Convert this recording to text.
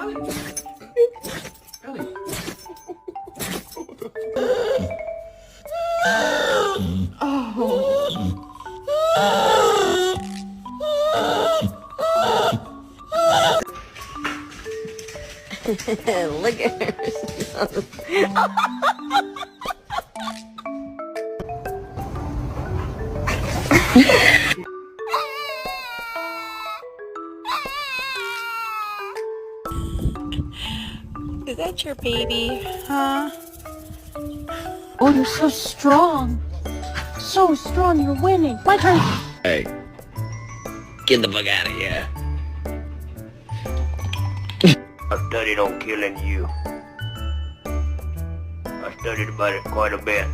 Ellie. Look at her. Is that your baby, huh? Oh, you're so strong. So strong, you're winning. My turn. Hey, get the fuck out of here. I studied on killing you. I studied about it quite a bit.